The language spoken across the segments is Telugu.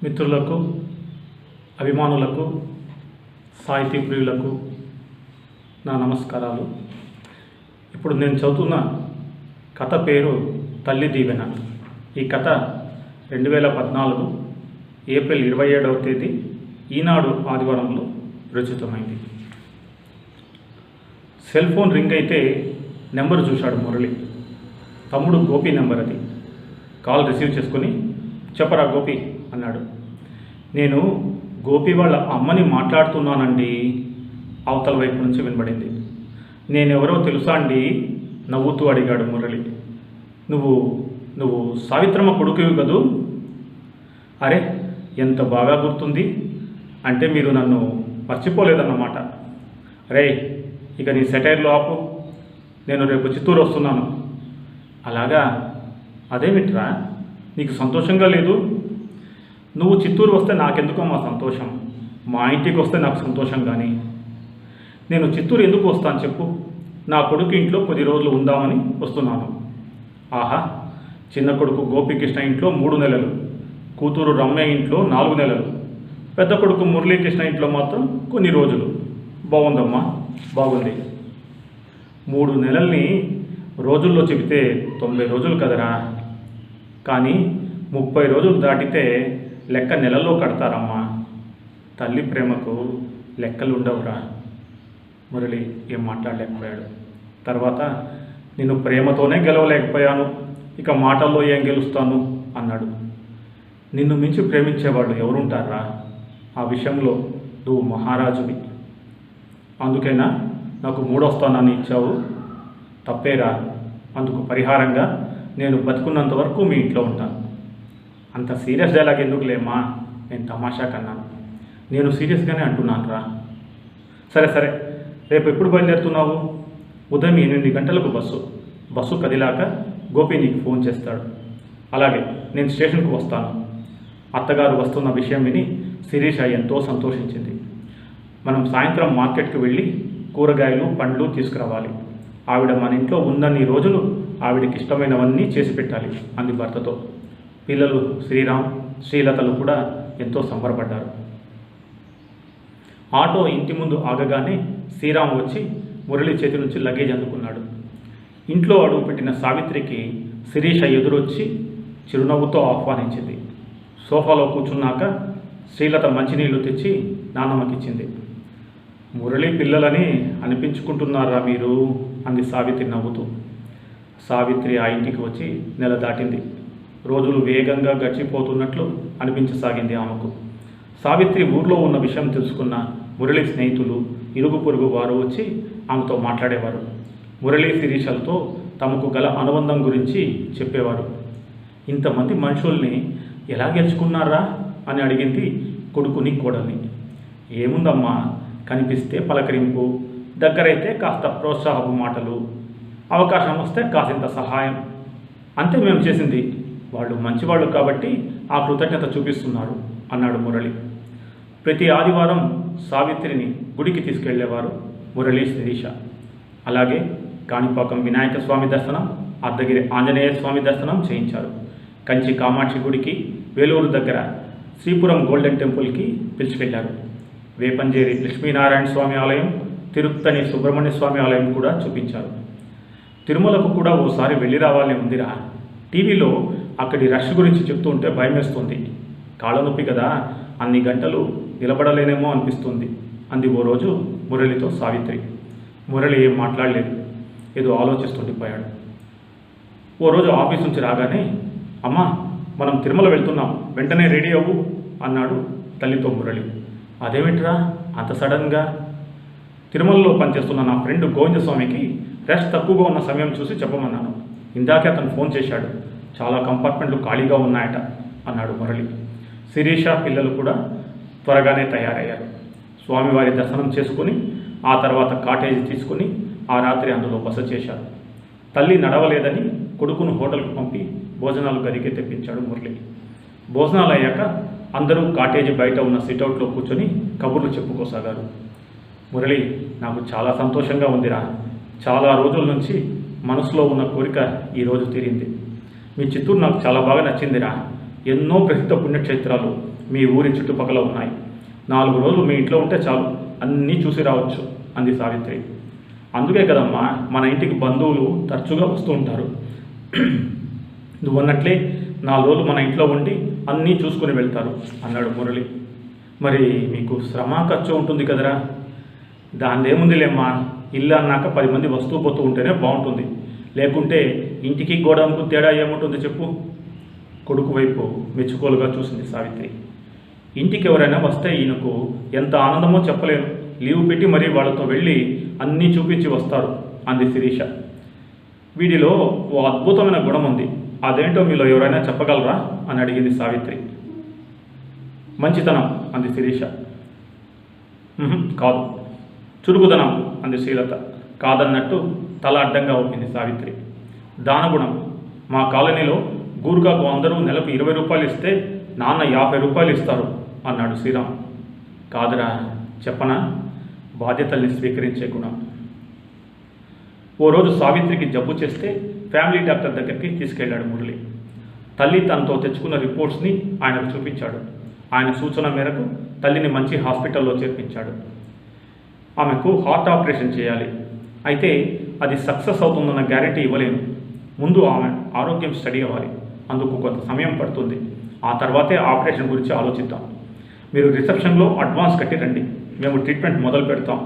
మిత్రులకు, అభిమానులకు, సాహితీ ప్రియులకు నా నమస్కారాలు. ఇప్పుడు నేను చదువుతున్న కథ పేరు తల్లి దీవెన. ఈ కథ 2014 ఏప్రిల్ 27వ తేదీ ఈనాడు ఆదివారంలో రచితమైంది. సెల్ ఫోన్ రింగ్ అయితే నెంబర్ చూశాడు మురళి. తమ్ముడు గోపి నెంబర్ అది. కాల్ రిసీవ్ చేసుకుని, చెప్పరా గోపి అన్నాడు. నేను గోపి వాళ్ళ అమ్మని మాట్లాడుతున్నానండి, అవతల వైపు నుంచి వినబడింది. నేనెవరో తెలుసా అండి, నవ్వుతూ అడిగాడు మురళి. నువ్వు సావిత్రమ్మ కొడుకువి కదూ? అరే, ఎంత బాగా గుర్తుంది. అంటే మీరు నన్ను మర్చిపోలేదన్నమాట. రే, ఇక నీ సెటైర్లో ఆపు. నేను రేపు చిత్తూరు వస్తున్నాను. అలాగా? అదేమిట్రా, నీకు సంతోషంగా లేదు? నువ్వు చిత్తూరు వస్తే నాకెందుకో మా సంతోషం, మా ఇంటికి వస్తే నాకు సంతోషం. కానీ నేను చిత్తూరు ఎందుకు వస్తాను చెప్పు? నా కొడుకు ఇంట్లో కొద్ది రోజులు ఉందామని వస్తున్నాను. ఆహా, చిన్న కొడుకు గోపికృష్ణ ఇంట్లో 3 నెలలు, కూతురు రమ్య ఇంట్లో 4 నెలలు, పెద్ద కొడుకు మురళీకృష్ణ ఇంట్లో మాత్రం కొన్ని రోజులు. బాగుందమ్మా, బాగుంది. 3 నెలల్ని రోజుల్లో చెబితే 90 రోజులు కదరా. కానీ 30 రోజులు దాటితే లెక్క నెలల్లో కడతారమ్మా. తల్లి ప్రేమకు లెక్కలు ఉండవురా. మురళి ఏం మాట్లాడలేకపోయాడు. తర్వాత, నేను ప్రేమతోనే గెలవలేకపోయాను, ఇక మాటల్లో ఏం గెలుస్తాను అన్నాడు. నిన్ను మించి ప్రేమించేవాళ్ళు ఎవరుంటారా? ఆ విషయంలో నువ్వు మహారాజువి. అందుకేనా నాకు 3వ స్థానాన్ని ఇచ్చావు? తప్పేరా. అందుకు పరిహారంగా నేను బతుకున్నంత వరకు మీ ఇంట్లో ఉంటాను. అంత సీరియస్ డైలాగ్ ఎందుకులేమ్మా, నేను తమాషా కన్నాను. నేను సీరియస్గానే అంటున్నాను రా. సరే, రేపు ఎప్పుడు బయలుదేరుతున్నావు? ఉదయం 8 గంటలకు బస్సు కదిలాక గోపి నీకు ఫోన్ చేస్తాడు. అలాగే, నేను స్టేషన్కు వస్తాను. అత్తగారు వస్తున్న విషయం విని శిరీష ఎంతో సంతోషించింది. మనం సాయంత్రం మార్కెట్కి వెళ్ళి కూరగాయలు, పండ్లు తీసుకురావాలి. ఆవిడ మన ఇంట్లో ఉన్నన్ని రోజులు ఆవిడకి ఇష్టమైనవన్నీ చేసి పెట్టాలి అంది భర్తతో. పిల్లలు శ్రీరామ్, శ్రీలతలు కూడా ఎంతో సంబరపడ్డారు. ఆటో ఇంటి ముందు ఆగగానే శ్రీరామ్ వచ్చి మురళి చేతి నుంచి లగేజ్ అందుకున్నాడు. ఇంట్లో అడుగుపెట్టిన సావిత్రికి శిరీష ఎదురొచ్చి చిరునవ్వుతో ఆహ్వానించింది. సోఫాలో కూర్చున్నాక శ్రీలత మంచినీళ్లు తెచ్చి నాన్నమ్మకిచ్చింది. మురళి పిల్లలని అనిపించుకుంటున్నారా మీరు అంది సావిత్రి నవ్వుతూ. సావిత్రి ఆ ఇంటికి వచ్చి నెల దాటింది. రోజులు వేగంగా గడిచిపోతున్నట్లు అనిపించసాగింది ఆమెకు. సావిత్రి ఊర్లో ఉన్న విషయం తెలుసుకున్న మురళి స్నేహితులు, ఇరుగు పొరుగు వారు వచ్చి ఆమెతో మాట్లాడేవారు. మురళి శిరీషలతో తమకు గల అనుబంధం గురించి చెప్పేవారు. ఇంతమంది మనుషుల్ని ఎలా గెలుచుకున్నారా అని అడిగింది కొడుకుని, కోడల్ని. ఏముందమ్మా, కనిపిస్తే పలకరింపు, దగ్గరైతే కాస్త ప్రోత్సాహపు మాటలు, అవకాశం వస్తే కాసింత సహాయం, అంతే మేము చేసింది. వాళ్ళు మంచివాళ్ళు కాబట్టి ఆ కృతజ్ఞత చూపిస్తున్నారు అన్నాడు మురళి. ప్రతి ఆదివారం సావిత్రిని గుడికి తీసుకెళ్లేవారు మురళి, శిరీష. అలాగే కాణిపాకం వినాయక స్వామి దర్శనం, అర్ధగిరి ఆంజనేయ స్వామి దర్శనం చేయించారు. కంచి కామాక్షి గుడికి, వేలూరు దగ్గర శ్రీపురం గోల్డెన్ టెంపుల్కి పిలిచికెళ్లారు. వేపంజేరి లక్ష్మీనారాయణ స్వామి ఆలయం, తిరుత్తని సుబ్రహ్మణ్య స్వామి ఆలయం కూడా చూపించారు. తిరుమలకు కూడా ఓసారి వెళ్ళి రావాలని ఉందిరా. టీవీలో అక్కడి రష్ గురించి చెప్తూ ఉంటే భయమేస్తుంది. కాళ్ళ నొప్పి కదా, అన్ని గంటలు నిలబడలేనేమో అనిపిస్తుంది అంది ఓ రోజు మురళితో సావిత్రి. మురళి ఏం మాట్లాడలేదు, ఏదో ఆలోచిస్తుండిపోయాడు. ఓ రోజు ఆఫీస్ నుంచి రాగానే, అమ్మా మనం తిరుమల వెళ్తున్నాం, వెంటనే రెడీ అవ్వు అన్నాడు తల్లితో మురళి. అదేమిట్రా అంత సడన్గా? తిరుమలలో పనిచేస్తున్న నా ఫ్రెండ్ గోవిందస్వామికి రష్ తక్కువగా ఉన్న సమయం చూసి చెప్పమన్నాను. ఇందాకే అతను ఫోన్ చేశాడు, చాలా కంపార్ట్మెంట్లు ఖాళీగా ఉన్నాయట అన్నాడు మురళి. శిరీష పిల్లలు కూడా త్వరగానే తయారయ్యారు. స్వామివారి దర్శనం చేసుకుని ఆ తర్వాత కాటేజీ తీసుకుని ఆ రాత్రి అందులో బస చేశారు. తల్లి నడవలేదని కొడుకును హోటల్కు పంపి భోజనాలు గదికి తెప్పించాడు మురళి. భోజనాలు అయ్యాక అందరూ కాటేజీ బయట ఉన్న సిట్అవుట్లో కూర్చొని కబుర్లు చెప్పుకోసాగారు. మురళి, నాకు చాలా సంతోషంగా ఉందిరా. చాలా రోజుల నుంచి మనసులో ఉన్న కోరిక ఈరోజు తీరింది. మీ చిత్తూరు నాకు చాలా బాగా నచ్చిందిరా. ఎన్నో ప్రసిద్ధ పుణ్యక్షేత్రాలు, మీ ఊరి చుట్టుపక్కల ఉన్నాయి. 4 రోజులు మీ ఇంట్లో ఉంటే చాలు, అన్నీ చూసి రావచ్చు అంది సావిత్రి. అందుకే కదమ్మా మన ఇంటికి బంధువులు తరచుగా వస్తూ ఉంటారు. నువ్వన్నట్లే 4 రోజులు మన ఇంట్లో ఉండి అన్నీ చూసుకుని వెళ్తారు అన్నాడు మురళి. మరి మీకు శ్రమ ఖర్చు ఉంటుంది కదరా? దానిదేముందిలేమ్మా, ఇల్లు అన్నాక 10 మంది వస్తూ పోతూ ఉంటేనే బాగుంటుంది. లేకుంటే ఇంటికి గోడౌన్కు తేడా ఏముంటుంది చెప్పు? కొడుకు వైపు మెచ్చుకోలుగా చూసింది సావిత్రి. ఇంటికి ఎవరైనా వస్తే ఈయనకు ఎంత ఆనందమో చెప్పలేను. లీవ్ పెట్టి మరీ వాళ్ళతో వెళ్ళి అన్నీ చూపించి వస్తారు అంది శిరీష. వీడిలో ఓ అద్భుతమైన గుణం ఉంది, అదేంటో మీలో ఎవరైనా చెప్పగలరా అని అడిగింది సావిత్రి. మంచితనం అంది శిరీష. కాదు, చురుకుదనం అంది శ్రీలత. కాదన్నట్టు తల అడ్డంగా ఊపింది సావిత్రి. దానగుణం. మా కాలనీలో గూర్ఖాకు అందరూ నెలకు 20 రూపాయలు ఇస్తే నాన్న 50 రూపాయలు ఇస్తారు అన్నాడు శ్రీరామ్. కాదురా, చెప్పనా? బాధ్యతల్ని స్వీకరించే గుణం. ఓ రోజు సావిత్రికి జబ్బు చేస్తే ఫ్యామిలీ డాక్టర్ దగ్గరికి తీసుకెళ్లాడు మురళి. తల్లి తనతో తెచ్చుకున్న రిపోర్ట్స్ని ఆయనకు చూపించాడు. ఆయన సూచన మేరకు తల్లిని మంచి హాస్పిటల్లో చేర్పించాడు. ఆమెకు హార్ట్ ఆపరేషన్ చేయాలి. అయితే అది సక్సెస్ అవుతుందన్న గ్యారెంటీ ఇవ్వలేను. ముందు ఆమె ఆరోగ్యం స్టడీ అవ్వాలి. అందుకు కొంత సమయం పడుతుంది. ఆ తర్వాతే ఆపరేషన్ గురించి ఆలోచిద్దాం. మీరు రిసెప్షన్లో అడ్వాన్స్ కట్టి రండి, మేము ట్రీట్మెంట్ మొదలు పెడతాం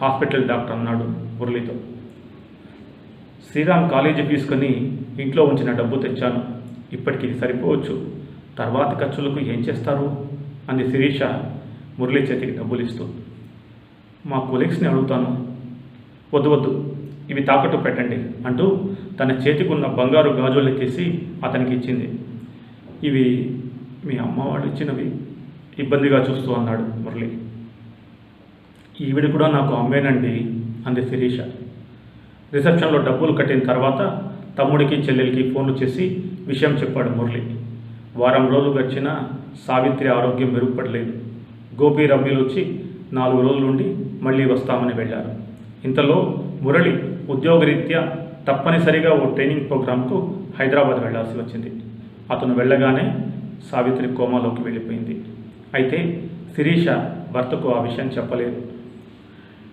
హాస్పిటల్ డాక్టర్ అన్నాడు మురళితో. శ్రీరామ్ కాలేజీ ఫీజుకొని ఇంట్లో ఉంచిన డబ్బు తెచ్చాను, ఇప్పటికి సరిపోవచ్చు, తర్వాతి ఖర్చులకు ఏం చేస్తారు అంది శిరీష మురళి చేతికి డబ్బులు ఇస్తూ. మా కొలీగ్స్ని అడుగుతాను. వద్దు, ఇవి తాకట్టు పెట్టండి అంటూ తన చేతికున్న బంగారు గాజుల్ని తీసి అతనికి ఇచ్చింది. ఇవి మీ అమ్మవాడు ఇచ్చినవి ఇబ్బందిగా చూస్తూ అన్నాడు మురళి. ఈవిడ కూడా నాకు అమ్మేనండి అంది శిరీష. రిసెప్షన్లో డబ్బులు కట్టిన తర్వాత తమ్ముడికి చెల్లెలికి ఫోన్లు చేసి విషయం చెప్పాడు మురళి. వారం రోజులు గడిచినా సావిత్రి ఆరోగ్యం మెరుగుపడలేదు. గోపి రమ్మీలు వచ్చి 4 రోజులుండి మళ్ళీ వస్తామని వెళ్ళారు. ఇంతలో మురళి ఉద్యోగరీత్యా తప్పనిసరిగా ఓ ట్రైనింగ్ ప్రోగ్రాంకు హైదరాబాద్ వెళ్లాల్సి వచ్చింది. అతను వెళ్ళగానే సావిత్రి కోమాలోకి వెళ్ళిపోయింది. అయితే శిరీష భర్తకు ఆ విషయం చెప్పలేదు.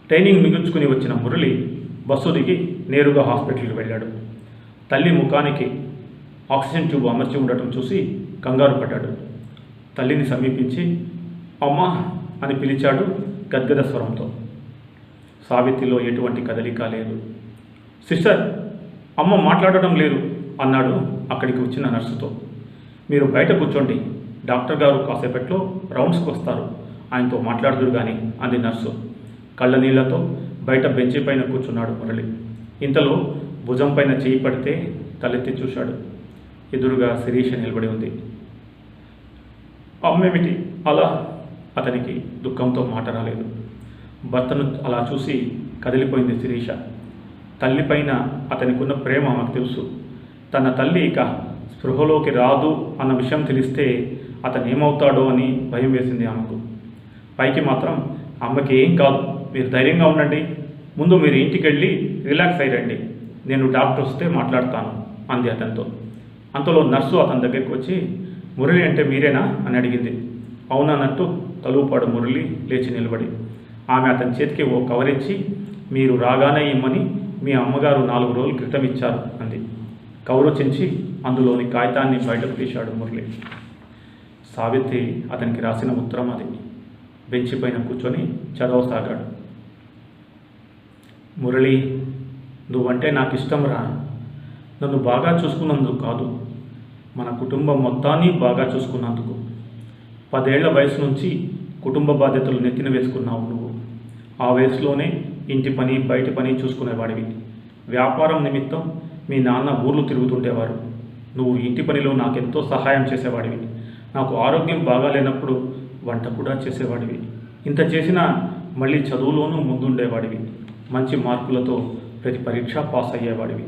ట్రైనింగ్ మిగుల్చుకుని వచ్చిన మురళి బస్సు దిగి నేరుగా హాస్పిటల్కి వెళ్ళాడు. తల్లి ముఖానికి ఆక్సిజన్ ట్యూబ్ అమర్చి ఉండటం చూసి కంగారు పడ్డాడు. తల్లిని సమీపించి అమ్మా అని పిలిచాడు గద్గద స్వరంతో. సావిత్రిలో ఎటువంటి కదలిక లేదు. సిస్టర్, అమ్మ మాట్లాడటం లేదు అన్నాడు అక్కడికి వచ్చిన నర్సుతో. మీరు బయట కూర్చోండి, డాక్టర్ గారు కాసేపట్లో రౌండ్స్కి వస్తారు, ఆయనతో మాట్లాడుదురు కానీ అంది నర్సు. కళ్ళ నీళ్లతో బయట బెంచి పైన కూర్చున్నాడు మురళి. ఇంతలో భుజం పైన చేయి పడితే తలెత్తి చూశాడు. ఎదురుగా శిరీష నిలబడి ఉంది. అమ్మేమిటి అలా? అతనికి దుఃఖంతో మాట రాలేదు. భర్తను అలా చూసి కదిలిపోయింది శిరీష. తల్లిపైన అతనికున్న ప్రేమ ఆమెకు తెలుసు. తన తల్లి ఇక స్పృహలోకి రాదు అన్న విషయం తెలిస్తే అతను ఏమవుతాడో అని భయం వేసింది ఆమెకు. పైకి మాత్రం అమ్మకి ఏం కాదు, మీరు ధైర్యంగా ఉండండి, ముందు మీరు ఇంటికి వెళ్ళి రిలాక్స్ అయ్యండి, నేను డాక్టర్ వస్తే మాట్లాడతాను అంది అతనితో. అంతలో నర్సు అతని దగ్గరికి వచ్చి మురళి అంటే మీరేనా అని అడిగింది. అవునన్నట్టు తలూపాడు మురళి లేచి నిలబడి. ఆమె అతని చేతికి ఓ కవర్ ఇచ్చి మీరు రాగానే ఇమ్మని మీ అమ్మగారు 4 రోజుల క్రితం ఇచ్చారు అంది. కవరు చించి అందులోని కాగితాన్ని బయటకు తీశాడు మురళి. సావిత్రి అతనికి రాసిన ఉత్తరం అది. బెంచి పైన కూర్చొని చదవసాగాడు. మురళి, నువ్వంటే నాకు ఇష్టం రా. నన్ను బాగా చూసుకున్నందుకు కాదు, మన కుటుంబం మొత్తాన్ని బాగా చూసుకున్నందుకు. 10 ఏళ్ల వయసు నుంచి కుటుంబ బాధ్యతలు నెత్తిన వేసుకున్నావు నువ్వు. ఆ వయసులోనే ఇంటి పని బయటి పని చూసుకునేవాడివి. వ్యాపారం నిమిత్తం మీ నాన్న ఊర్లు తిరుగుతుండేవారు. నువ్వు ఇంటి పనిలో నాకెంతో సహాయం చేసేవాడివి. నాకు ఆరోగ్యం బాగాలేనప్పుడు వంట కూడా చేసేవాడివి. ఇంత చేసినా మళ్ళీ చదువులోనూ ముందుండేవాడివి. మంచి మార్కులతో ప్రతి పరీక్ష పాస్ అయ్యేవాడివి.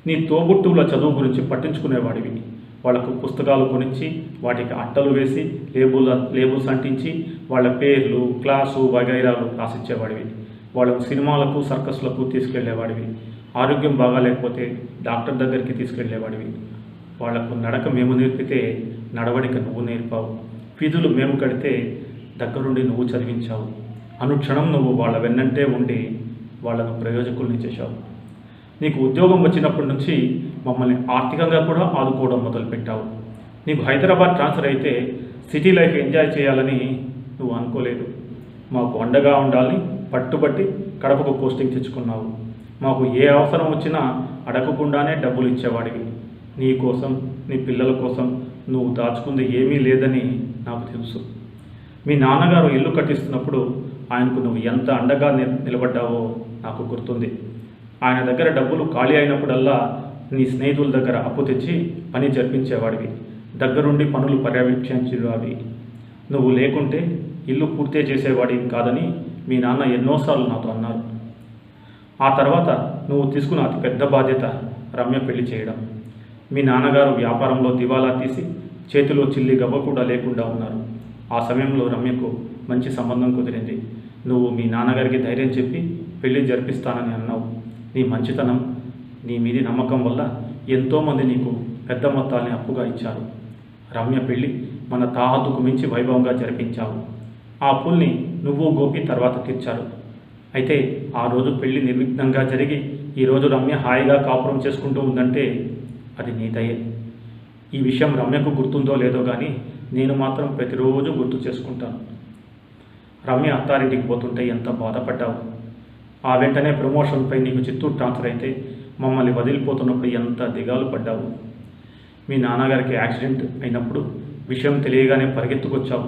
నీ తోబుట్టువుల చదువు గురించి పట్టించుకునేవాడివి. వాళ్లకు పుస్తకాలు కొనిచ్చి వాటికి అట్టలు వేసి లేబుల్స్ అంటించి వాళ్ళ పేర్లు క్లాసు వగైరాలు రాసిచ్చేవాడివి. వాళ్ళకు సినిమాలకు సర్కస్లకు తీసుకెళ్లేవాడివి. ఆరోగ్యం బాగాలేకపోతే డాక్టర్ దగ్గరికి తీసుకెళ్లేవాడివి. వాళ్లకు నడక మేము నేర్పితే నడవడిక నువ్వు నేర్పావు. ఫీజులు మేము కడితే దగ్గరుండి నువ్వు చదివించావు. అనుక్షణం నువ్వు వాళ్ళ వెన్నంటే ఉండి వాళ్ళను ప్రయోజకుల్ని చేశావు. నీకు ఉద్యోగం వచ్చినప్పటి నుంచి మమ్మల్ని ఆర్థికంగా కూడా ఆదుకోవడం మొదలుపెట్టావు. నీకు హైదరాబాద్ ట్రాన్స్ఫర్ అయితే సిటీ లైఫ్ ఎంజాయ్ చేయాలని నువ్వు అనుకోలేదు. మాకు అండగా ఉండాలని పట్టుబట్టి కడపకు పోస్టింగ్ తెచ్చుకున్నావు. మాకు ఏ అవసరం వచ్చినా అడగకుండానే డబ్బులు ఇచ్చేవాడివి. నీ కోసం, నీ పిల్లల కోసం నువ్వు దాచుకుంది ఏమీ లేదని నాకు తెలుసు. మీ నాన్నగారు ఇల్లు కట్టిస్తున్నప్పుడు ఆయనకు నువ్వు ఎంత అండగా నిలబడ్డావో నాకు గుర్తుంది. ఆయన దగ్గర డబ్బులు ఖాళీ అయినప్పుడల్లా నీ స్నేహితుల దగ్గర అప్పు తెచ్చి పని జరిపించేవాడివి. దగ్గరుండి పనులు పర్యవేక్షించేవాడివి. నువ్వు లేకుంటే ఇల్లు పూర్తి చేసేవాడివి కాదని మీ నాన్న ఎన్నోసార్లు నాతో అన్నారు. ఆ తర్వాత నువ్వు తీసుకున్న అతి పెద్ద బాధ్యత రమ్య పెళ్లి చేయడం. మీ నాన్నగారు వ్యాపారంలో దివాలా తీసి చేతిలో చిల్లి గవ్వ కూడా లేకుండా ఉన్నారు. ఆ సమయంలో రమ్యకు మంచి సంబంధం కుదిరింది. నువ్వు మీ నాన్నగారికి ధైర్యం చెప్పి పెళ్లి జరిపిస్తానని అన్నావు. నీ మంచితనం, నీ మీది నమ్మకం వల్ల ఎంతోమంది నీకు పెద్ద మొత్తాల్ని అప్పుగా ఇచ్చారు. రమ్య పెళ్లి మన తాహతుకు మించి వైభవంగా జరిపించావు. ఆ అప్పుల్ని నువ్వు గోపి తర్వాత తీర్చారు. అయితే ఆ రోజు పెళ్లి నిర్విఘ్నంగా జరిగి ఈరోజు రమ్య హాయిగా కాపురం చేసుకుంటూ ఉందంటే అది నీ దయే. ఈ విషయం రమ్యకు గుర్తుందో లేదో కానీ నేను మాత్రం ప్రతిరోజు గుర్తు చేసుకుంటాను. రమ్య అత్తారింటికి పోతుంటే ఎంత బాధపడ్డావు. ఆ వెంటనే ప్రమోషన్పై నీకు చిత్తూరు ట్రాన్స్ఫర్ అయితే మమ్మల్ని వదిలిపోతున్నప్పుడు ఎంత దిగాలు పడ్డావు. మీ నాన్నగారికి యాక్సిడెంట్ అయినప్పుడు విషయం తెలియగానే పరిగెత్తుకొచ్చావు.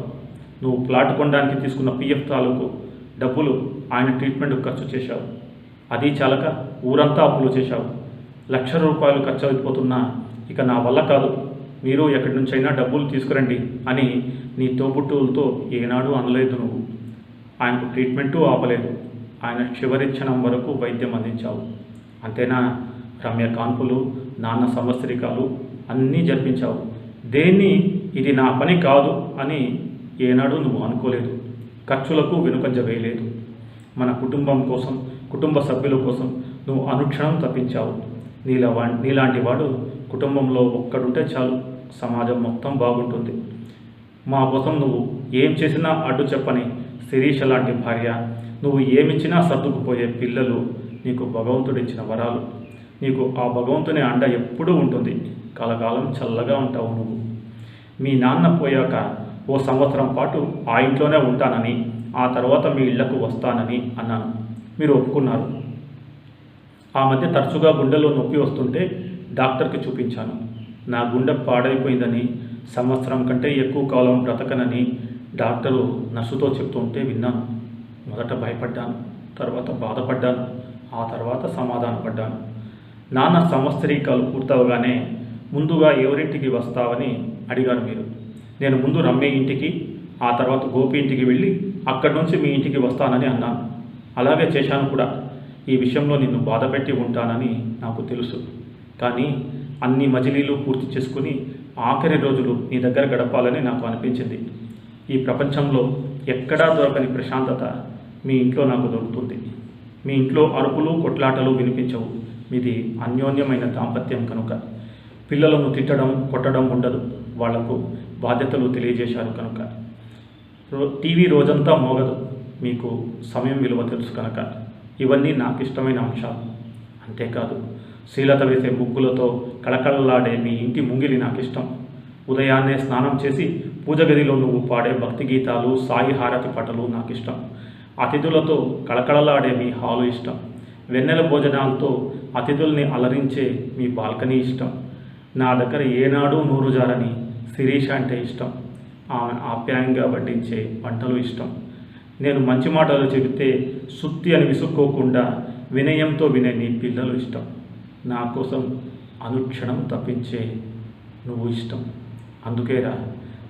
నువ్వు ప్లాట్ కొనడానికి తీసుకున్న పిఎఫ్ తాలూకు డబ్బులు ఆయన ట్రీట్మెంట్కు ఖర్చు చేశావు. అది చాలక ఊరంతా అప్పులు చేశావు. ₹1,00,000 ఖర్చు అయిపోతున్నా ఇక నా వల్ల కాదు, మీరు ఎక్కడి నుంచైనా డబ్బులు తీసుకురండి అని నీ తోబుట్టువులతో ఏనాడు అనలేదు. నువ్వు ఆయనకు ట్రీట్మెంటు ఆపలేదు. ఆయన చివరి క్షణం వరకు వైద్యం అందించావు. అంతేనా, రమ్య కాన్పులు, నాన్న సంవత్సరికాలు అన్నీ జరిపించావు. దేన్ని ఇది నా పని కాదు అని ఏనాడు నువ్వు అనుకోలేదు. ఖర్చులకు వెనుకంజ వేయలేదు. మన కుటుంబం కోసం, కుటుంబ సభ్యుల కోసం నువ్వు అనుక్షణం తప్పించావు. నీలాంటి వాడు కుటుంబంలో ఒక్కడుంటే చాలు, సమాజం మొత్తం బాగుంటుంది. మా కోసం నువ్వు ఏం చేసినా అడ్డు చెప్పని శిరీష లాంటి భార్య, నువ్వు ఏమిచ్చినా సర్దుకుపోయే పిల్లలు నీకు భగవంతుడిచ్చిన వరాలు. నీకు ఆ భగవంతుని అండ ఎప్పుడూ ఉంటుంది. కలకాలం చల్లగా ఉంటావు నువ్వు. మీ నాన్న పోయాక ఓ సంవత్సరం పాటు ఆ ఇంట్లోనే ఉంటానని, ఆ తర్వాత మీ ఇళ్లకు వస్తానని అన్నాను. మీరు ఒప్పుకున్నారు. ఆ మధ్య తరచుగా గుండెలో నొప్పి వస్తుంటే డాక్టర్కి చూపించాను. నా గుండె పాడైపోయిందని, సంవత్సరం కంటే ఎక్కువ కాలం బ్రతకనని డాక్టరు నర్సుతో చెప్తుంటే విన్నాను. మొదట భయపడ్డాను, తర్వాత బాధపడ్డాను, ఆ తర్వాత సమాధానపడ్డాను. నాన్న సంవత్సరీకాలు పూర్తవగానే ముందుగా ఎవరింటికి వస్తావని అడిగారు మీరు. నేను ముందు రమ్య ఇంటికి, ఆ తర్వాత గోపి ఇంటికి వెళ్ళి అక్కడి నుంచి మీ ఇంటికి వస్తానని అన్నాను. అలాగే చేశాను కూడా. ఈ విషయంలో నిన్ను బాధపెట్టి ఉంటానని నాకు తెలుసు. కానీ అన్ని మజిలీలు పూర్తి చేసుకుని ఆఖరి రోజులు నీ దగ్గర గడపాలని నాకు అనిపించింది. ఈ ప్రపంచంలో ఎక్కడా దొరకని ప్రశాంతత మీ ఇంట్లో నాకు దొరుకుతుంది. మీ ఇంట్లో అరుపులు, కొట్లాటలు వినిపించవు. మీది అన్యోన్యమైన దాంపత్యం కనుక. పిల్లలను తిట్టడం, కొట్టడం ఉండదు. వాళ్లకు బాధ్యతలు తెలియజేశారు కనుక. టీవీ రోజంతా మోగదు. మీకు సమయం విలువ తెలుసు కనుక. ఇవన్నీ నాకు ఇష్టమైన అంశాలు. అంతేకాదు, శీలత వేసే ముగ్గులతో కళకళలాడే మీ ఇంటి ముంగిలి నాకు ఇష్టం. ఉదయాన్నే స్నానం చేసి పూజ గదిలో నువ్వు పాడే భక్తి గీతాలు, సాయి హారతి పాటలు నాకు ఇష్టం. అతిథులతో కళకళలాడే మీ హాలు ఇష్టం. వెన్నెల భోజనాలతో అతిథుల్ని అలరించే మీ బాల్కనీ ఇష్టం. నా దగ్గర ఏనాడు నూరు జారని శిరీష అంటే ఇష్టం. ఆమె ఆప్యాయంగా వడ్డించే వంటలు ఇష్టం. నేను మంచి మాటలు చెబితే సుత్తి అని విసుక్కోకుండా వినయంతో వినే నీ పిల్లలు ఇష్టం. నా కోసం అనుక్షణం తప్పించే నువ్వు ఇష్టం. అందుకేరా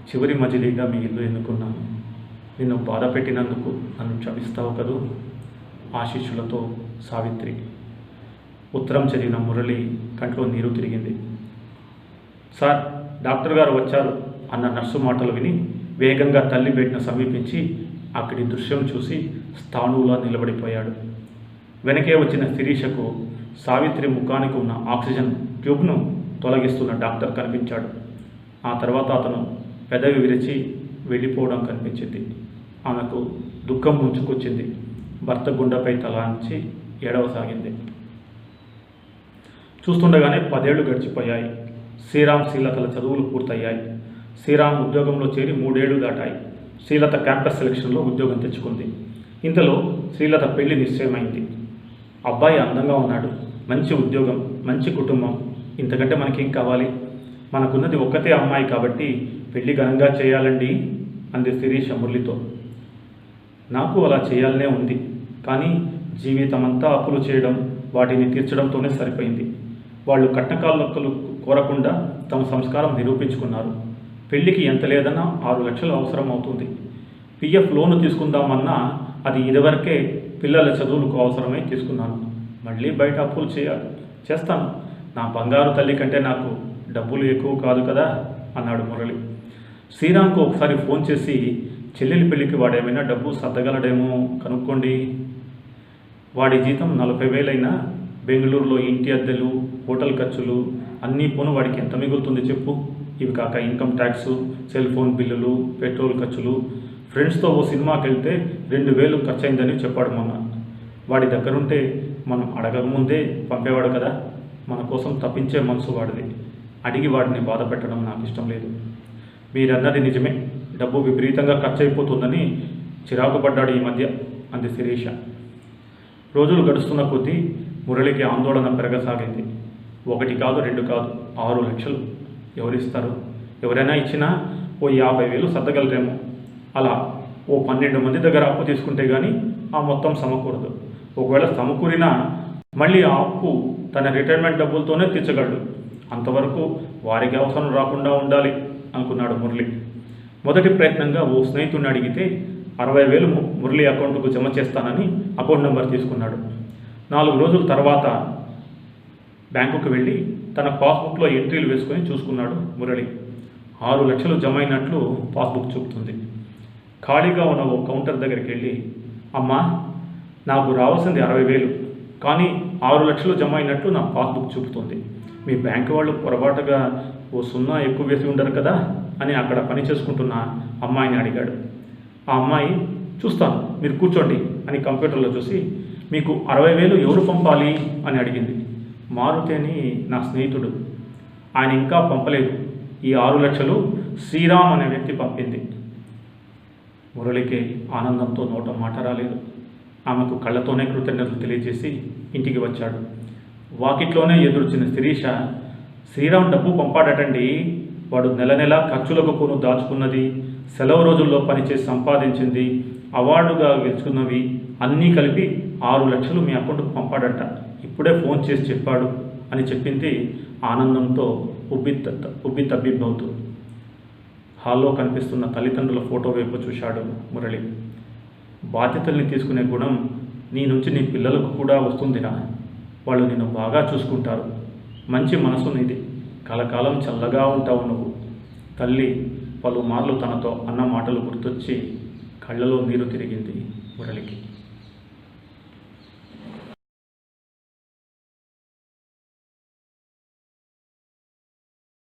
చివరి మజిలీగా మీ ఇల్లు ఎన్నుకున్నాను. నిన్ను బాధ పెట్టినందుకు నన్ను క్షమిస్తావు కదూ. ఆశీస్సులతో సావిత్రి. ఉత్తరం చదివిన మురళి కంట్లో నీరు తిరిగింది. సార్, డాక్టర్ గారు వచ్చారు అన్న నర్సు మాటలు విని వేగంగా తల్లి బెడ్ను సమీపించి అక్కడి దృశ్యం చూసి స్థాణువులా నిలబడిపోయాడు. వెనకే వచ్చిన శిరీషకు సావిత్రి ముఖానికి ఉన్న ఆక్సిజన్ ట్యూబ్ను తొలగిస్తున్న డాక్టర్ కనిపించాడు. ఆ తర్వాత అతను పెదవి విరిచి వెళ్ళిపోవడం కనిపించింది. ఆమెకు దుఃఖం ముంచుకొచ్చింది. భర్త గుండెపై తలాంచి ఏడవసాగింది. చూస్తుండగానే 10 ఏళ్లు గడిచిపోయాయి. శ్రీరామ్ శ్రీలతల చదువులు పూర్తయ్యాయి. శ్రీరామ్ ఉద్యోగంలో చేరి 3 ఏళ్లు దాటాయి. శ్రీలత క్యాంపస్ సెలక్షన్లో ఉద్యోగం తెచ్చుకుంది. ఇంతలో శ్రీలత పెళ్లి నిశ్చయమైంది. అబ్బాయి అందంగా ఉన్నాడు, మంచి ఉద్యోగం, మంచి కుటుంబం, ఇంతకంటే మనకేం కావాలి? మనకున్నది ఒక్కతే అమ్మాయి కాబట్టి పెళ్లి ఘనంగా చేయాలండి అంది శిరీష మురళితో. నాకు అలా చేయాలనే ఉంది, కానీ జీవితమంతా అప్పులు చేయడం, వాటిని తీర్చడంతోనే సరిపోయింది. వాళ్ళు కట్నకాలొక్కలు కోరకుండా తమ సంస్కారం నిరూపించుకున్నారు. పెళ్లికి ఎంత లేదన్నా 6 లక్షలు అవసరం అవుతుంది. పిఎఫ్ లోను తీసుకుందామన్నా అది ఇదివరకే పిల్లల చదువులకు అవసరమై తీసుకున్నాను. మళ్ళీ బయట అప్పులు చేస్తాను. నా బంగారు తల్లి కంటే నాకు డబ్బులు ఎక్కువ కాదు కదా అన్నాడు మురళి. శ్రీరామ్కు ఒకసారి ఫోన్ చేసి చెల్లెలి పెళ్లికి వాడేమైనా డబ్బు సర్దగలడేమో కనుక్కోండి. వాడి జీతం 40,000 అయినా బెంగళూరులో ఇంటి అద్దెలు, హోటల్ ఖర్చులు అన్నీ పోను వాడికి ఎంత మిగులుతుంది చెప్పు? ఇవి కాక ఇన్కమ్ ట్యాక్సు, సెల్ ఫోన్ బిల్లులు, పెట్రోల్ ఖర్చులు. ఫ్రెండ్స్తో ఓ సినిమాకి వెళ్తే 2,000 ఖర్చు అయిందని చెప్పాడు మొన్న. వాడి దగ్గరుంటే మనం అడగకముందే పంపేవాడు కదా. మన కోసం తప్పించే మనసు వాడిది. అడిగి వాడిని బాధ పెట్టడం నాకు ఇష్టం లేదు. మీరన్నది నిజమే, డబ్బు విపరీతంగా ఖర్చు అయిపోతుందని చిరాకు పడ్డాడు ఈ మధ్య అంది శిరీష. రోజులు గడుస్తున్న కొద్దీ మురళికి ఆందోళన పెరగసాగింది. 1 కాదు 2 కాదు 6 లక్షలు ఎవరిస్తారు? ఎవరైనా ఇచ్చినా ఓ 50,000 సర్దగలరేమో. అలా ఓ 12 మంది దగ్గర అప్పు తీసుకుంటే కానీ ఆ మొత్తం సమకూరదు. ఒకవేళ సమకూరినా మళ్ళీ ఆ అప్పు తన రిటైర్మెంట్ డబ్బులతోనే తీర్చగలడు. అంతవరకు వారికి అవసరం రాకుండా ఉండాలి అనుకున్నాడు మురళి. మొదటి ప్రయత్నంగా ఓ స్నేహితుడిని అడిగితే 60,000 మురళి అకౌంట్కు జమ చేస్తానని అకౌంట్ నెంబర్ తీసుకున్నాడు. 4 రోజుల తర్వాత బ్యాంకుకు వెళ్ళి తన పాస్బుక్లో ఎంట్రీలు వేసుకొని చూసుకున్నాడు మురళి. 6 లక్షలు జమ అయినట్లు పాస్బుక్ చూపుతుంది. ఖాళీగా ఉన్న ఓ కౌంటర్ దగ్గరికి వెళ్ళి, అమ్మా, నాకు రావాల్సింది 60,000, కానీ 6 లక్షలు జమ అయినట్లు నా పాస్బుక్ చూపుతుంది. మీ బ్యాంకు వాళ్ళు పొరపాటుగా ఓ 0 ఎక్కువ వేసి ఉండరు కదా అని అక్కడ పని చేసుకుంటున్న అమ్మాయిని అడిగాడు. ఆ అమ్మాయి, చూస్తాను, మీరు కూర్చోండి అని కంప్యూటర్లో చూసి, మీకు 60,000 ఎవరు పంపాలి అని అడిగింది. మారుతి అని నా స్నేహితుడు, ఆయన ఇంకా పంపలేదు. ఈ 6 లక్షలు శ్రీరామ్ అనే వ్యక్తి పంపింది. మురళికి ఆనందంతో నోట మాట రాలేదు. ఆమెకు కళ్ళతోనే కృతజ్ఞతలు తెలియజేసి ఇంటికి వచ్చాడు. వాకిట్లోనే ఎదురొచ్చిన శిరీష, శ్రీరామ్ డబ్బు పంపాడటండి. వాడు నెల నెల ఖర్చులకు పోను దాచుకున్నది, సెలవు రోజుల్లో పనిచేసి సంపాదించింది, అవార్డుగా గెలుచుకున్నవి అన్నీ కలిపి 6 లక్షలు మీ అకౌంట్కు పంపాడట. ఇప్పుడే ఫోన్ చేసి చెప్పాడు అని చెప్పింది ఆనందంతో ఉబ్బి తబ్బిబ్బవుతూ. హాల్లో కనిపిస్తున్న తల్లిదండ్రుల ఫోటో వైపు చూశాడు మురళి. బాధ్యతల్ని తీసుకునే గుణం నీ నుంచి నీ పిల్లలకు కూడా వస్తుందిరా. వాళ్ళు నిన్ను బాగా చూసుకుంటారు. మంచి మనసు నీది. కలకాలం చల్లగా ఉంటావు నువ్వు. తల్లి పలుమార్లు తనతో అన్న మాటలు గుర్తొచ్చి కళ్ళలో నీరు తిరిగింది మురళికి.